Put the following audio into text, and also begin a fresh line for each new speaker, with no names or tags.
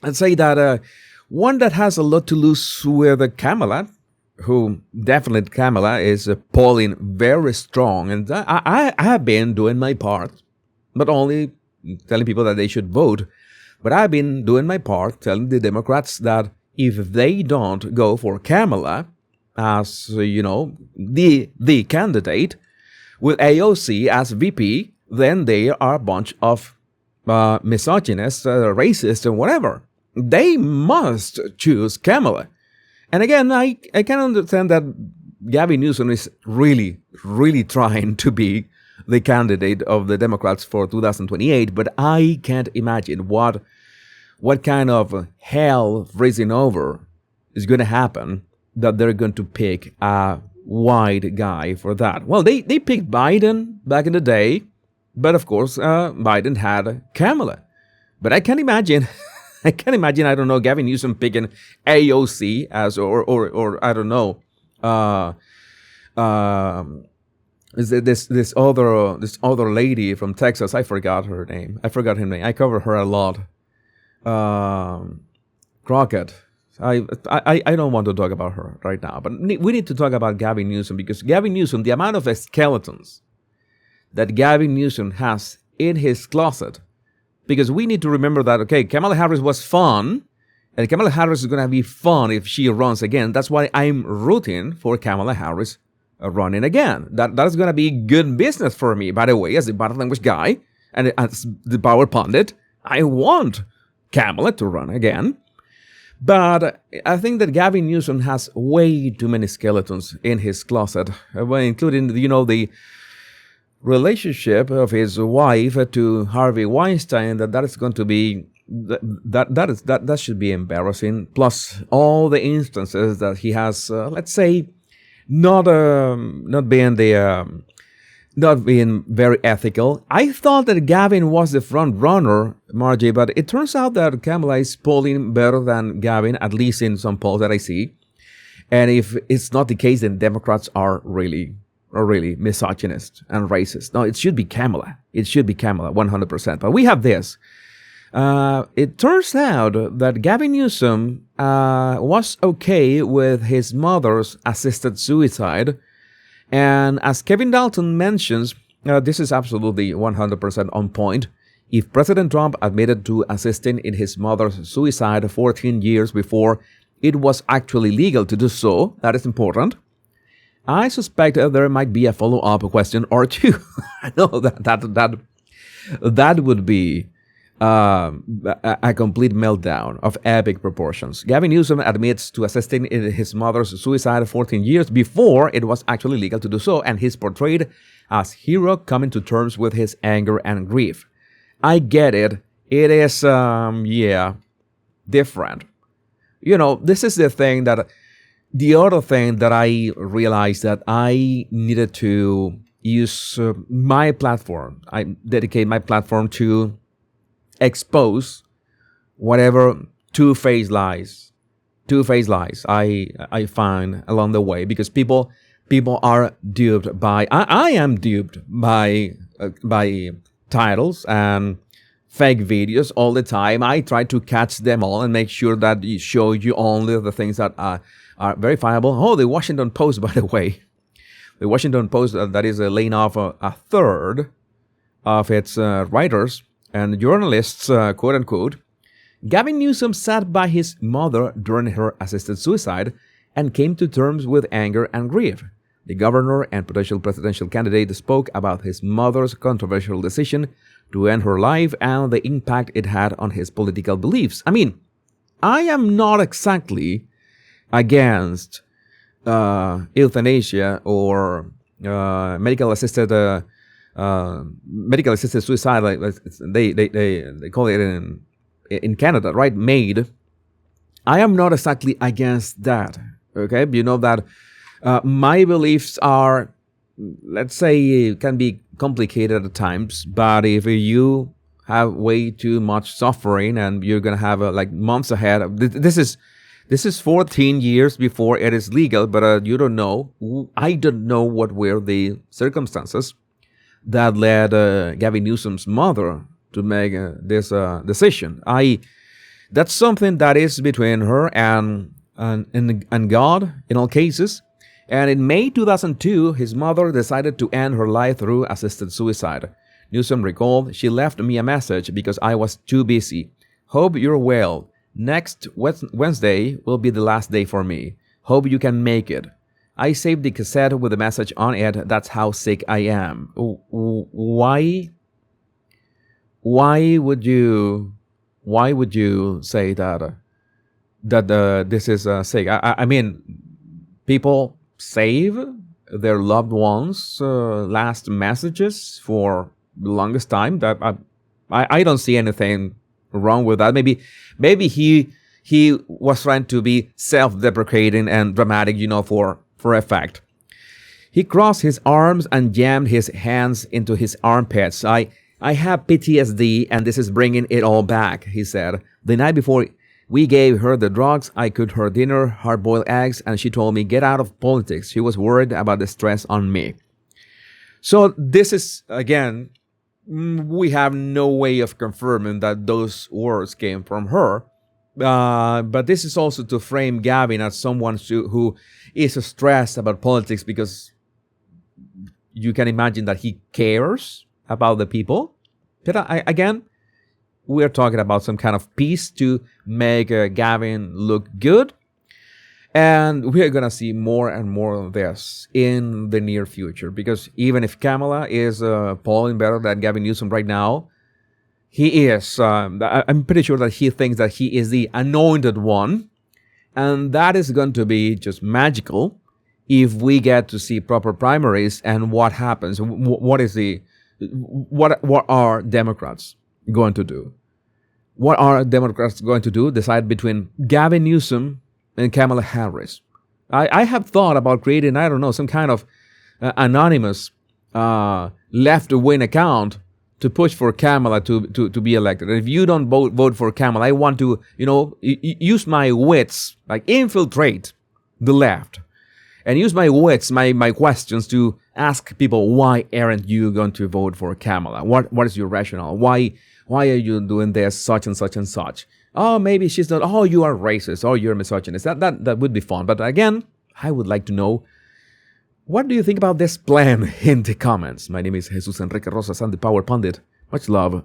I'd say that one that has a lot to lose with Kamala, who definitely Kamala is polling very strong, and I have been doing my part, not only telling people that they should vote, but I've been doing my part telling the Democrats that if they don't go for Kamala as the candidate with AOC as VP, then they are a bunch of misogynists, racists, and whatever. They must choose Kamala. And again, I can understand that Gavin Newsom is really, really trying to be the candidate of the Democrats for 2028, but I can't imagine what kind of hell freezing over is going to happen that they're going to pick a white guy for that. Well, they picked Biden back in the day, but of course, Biden had Kamala. But I can't imagine... I don't know, Gavin Newsom picking AOC as, or I don't know, is this other lady from Texas? I forgot her name. I cover her a lot. Crockett. I don't want to talk about her right now, but we need to talk about Gavin Newsom, because Gavin Newsom, the amount of skeletons that Gavin Newsom has in his closet. Because we need to remember that, okay, Kamala Harris was fun, and Kamala Harris is going to be fun if she runs again. That's why I'm rooting for Kamala Harris running again. That's going to be good business for me, by the way, as a body language guy and as the power pundit. I want Kamala to run again. But I think that Gavin Newsom has way too many skeletons in his closet, including, the relationship of his wife to Harvey Weinstein. That is going to be that should be embarrassing. Plus all the instances that he has, let's say, not being very ethical. I thought that Gavin was the front runner, Margie, but it turns out that Kamala is polling better than Gavin, at least in some polls that I see. And if it's not the case, then Democrats are really misogynist and racist. No, it should be Kamala. 100%. But we have this. It turns out that Gavin Newsom was okay with his mother's assisted suicide. And as Kevin Dalton mentions, this is absolutely 100% on point. If President Trump admitted to assisting in his mother's suicide 14 years before it was actually legal to do so, that is important. I suspect there might be a follow-up question or two. I know that would be a complete meltdown of epic proportions. Gavin Newsom admits to assisting in his mother's suicide 14 years before it was actually legal to do so, and he's portrayed as hero coming to terms with his anger and grief. I get it. It is, different. This is the other thing that I realized that I needed to use my platform. I dedicate my platform to expose whatever two-faced lies I find along the way, because people are duped by. I am duped by titles and fake videos all the time. I try to catch them all and make sure that you show you only the things that are verifiable. Oh, the Washington Post, by the way. The Washington Post, that is laying off a third of its writers and journalists, quote unquote. Gavin Newsom sat by his mother during her assisted suicide and came to terms with anger and grief. The governor and potential presidential candidate spoke about his mother's controversial decision to end her life and the impact it had on his political beliefs. I mean, I am not exactly against euthanasia or medical assisted suicide, like they call it in Canada, right? MAID. I am not exactly against that. Okay, you know that my beliefs are, let's say, can be complicated at times. But if you have way too much suffering and you're gonna have months ahead, this is 14 years before it is legal, but you don't know. I don't know what were the circumstances that led Gavin Newsom's mother to make this decision. That's something that is between her and God in all cases. And in May 2002, his mother decided to end her life through assisted suicide. Newsom recalled, "She left me a message because I was too busy. Hope you're well. Next Wednesday will be the last day for me. Hope you can make it. I saved the cassette with the message on it. That's how sick I am." Why? Why would you? Why would you say that? This is sick. I mean, people save their loved ones' last messages for the longest time. That I don't see anything wrong with that. Maybe he was trying to be self-deprecating and dramatic, for effect. He crossed his arms and jammed his hands into his armpits. I have PTSD, and this is bringing it all back, he said. The night before we gave her the drugs, I cooked her dinner, hard-boiled eggs, and she told me, "Get out of politics." She was worried about the stress on me. So this is, again, we have no way of confirming that those words came from her. But this is also to frame Gavin as someone who is stressed about politics, because you can imagine that he cares about the people. But again, we're talking about some kind of piece to make Gavin look good. And we're going to see more and more of this in the near future, because even if Kamala is polling better than Gavin Newsom right now, he is, I'm pretty sure that he thinks that he is the anointed one. And that is going to be just magical if we get to see proper primaries and what happens. What are Democrats going to do? What are Democrats going to do? Decide between Gavin Newsom and Kamala Harris. I have thought about creating, I don't know, some kind of anonymous left-wing account to push for Kamala to be elected. And if you don't vote for Kamala, I want to, use my wits, like infiltrate the left, and use my wits, my questions to ask people, why aren't you going to vote for Kamala? What is your rationale? Why are you doing this, such and such and such? Oh, maybe she's not. Oh, you are racist. Oh, you're a misogynist. That would be fun. But again, I would like to know, what do you think about this plan in the comments? My name is Jesus Enrique Rosas. I'm the Power Pundit. Much love.